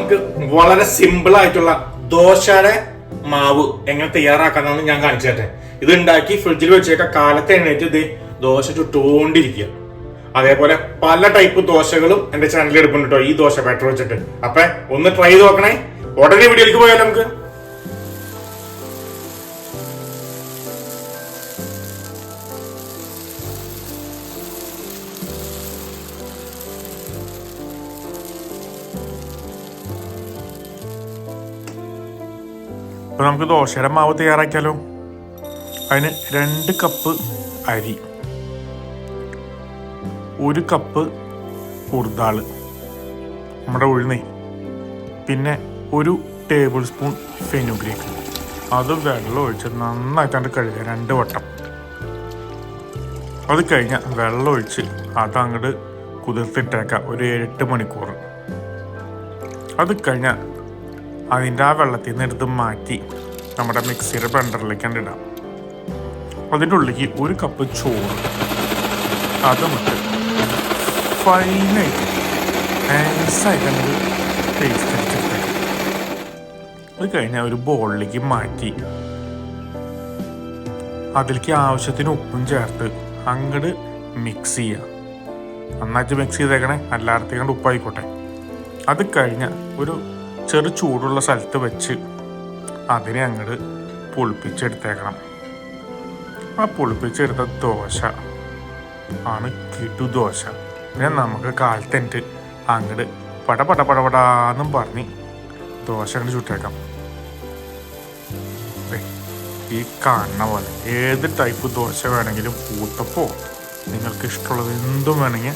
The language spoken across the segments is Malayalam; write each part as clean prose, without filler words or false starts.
നമുക്ക് വളരെ സിമ്പിൾ ആയിട്ടുള്ള ദോശയുടെ മാവ് എങ്ങനെ തയ്യാറാക്കാന്നാണ് ഞാൻ കാണിച്ചു തരട്ടെ. ഇത് ഉണ്ടാക്കി ഫ്രിഡ്ജിൽ വെച്ചേക്ക, കാലത്ത് എണ്ണീറ്റ് ഇത് ദോശ ചുട്ടുകൊണ്ടിരിക്കുക. അതേപോലെ പല ടൈപ്പ് ദോശകളും എന്റെ ചാനലിൽ എടുക്കുന്നുണ്ട് കേട്ടോ, ഈ ദോശ ബാറ്റർ വെച്ചിട്ട്. അപ്പൊ ഒന്ന് ട്രൈ ചെയ്ത് നോക്കണേ. ഉടനെ വീഡിയോയിലേക്ക് പോയാൽ നമുക്ക് നമുക്ക് ദോശയുടെ മാവ് തയ്യാറാക്കിയാലോ. അതിന് 2 കപ്പ് അരി, 1 കപ്പ് ഉറുദാള്, നമ്മുടെ ഉഴുന്നേ, പിന്നെ 1 ടേബിൾ സ്പൂൺ ഫെനുഗ്രീക്ക്. അത് വെള്ളം ഒഴിച്ച് നന്നായിട്ടാണ്ട് കഴുകുക 2 വട്ടം. അത് കഴിഞ്ഞാൽ വെള്ളം ഒഴിച്ച് അതങ്ങോട്ട് കുതിർത്തിട്ടേക്കാം ഒരു 7-8 മണിക്കൂർ. അത് കഴിഞ്ഞാൽ അതിൻ്റെ ആ വെള്ളത്തിൽ നിന്ന് എടുത്ത് മാറ്റി നമ്മുടെ മിക്സിയുടെ ബ്ലെൻഡറിലേക്കാണ്ട് ഇടാം. അതിൻ്റെ ഉള്ളിലേക്ക് 1 കപ്പ് ചോറ്, അതുമിട്ട് ഫൈനായിട്ട് നൈസായിട്ട് നമുക്ക് ടേസ്റ്റ് അടിച്ചെടുത്തേക്കാം. അത് കഴിഞ്ഞാൽ ഒരു ബോളിലേക്ക് മാറ്റി അതിലേക്ക് ആവശ്യത്തിന് ഉപ്പും ചേർത്ത് അങ്ങോട്ട് മിക്സ് ചെയ്യുക. നന്നായിട്ട് മിക്സ് ചെയ്തേക്കണേ, എല്ലായിടത്തേക്കും ഉപ്പായിക്കോട്ടെ. അത് കഴിഞ്ഞാൽ ഒരു ചെറു ചൂടുള്ള സ്ഥലത്ത് വെച്ച് അതിനെ അങ്ങോട്ട് പൊളിപ്പിച്ചെടുത്തേക്കണം. ആ പൊളിപ്പിച്ചെടുത്ത ദോശ ആണ് കിടു ദോശ. പിന്നെ നമുക്ക് കാലത്തെന്നിട്ട് അങ്ങോട്ട് പടപടാന്നും പറഞ്ഞ് ദോശ അങ്ങോട്ട് ചുട്ടേക്കാം. ഈ കാണുന്ന പോലെ ഏത് ടൈപ്പ് ദോശ വേണമെങ്കിലും, ഊത്തപ്പോ നിങ്ങൾക്ക് ഇഷ്ടമുള്ളത് എന്തും വേണമെങ്കിൽ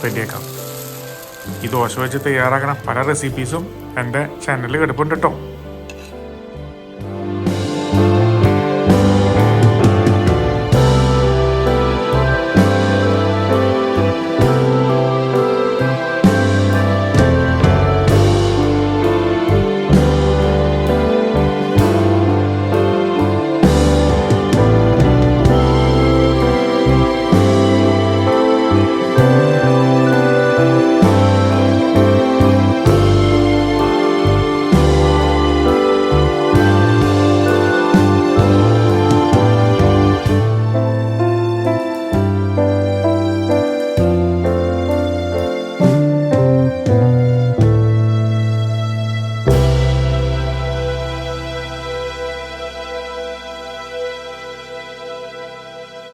റെഡിയാക്കാം. ഈ ദോശ വെച്ച് തയ്യാറാക്കണ പല റെസിപ്പീസും എൻ്റെ ചാനലിൽ കിടപ്പുണ്ട് കേട്ടോ.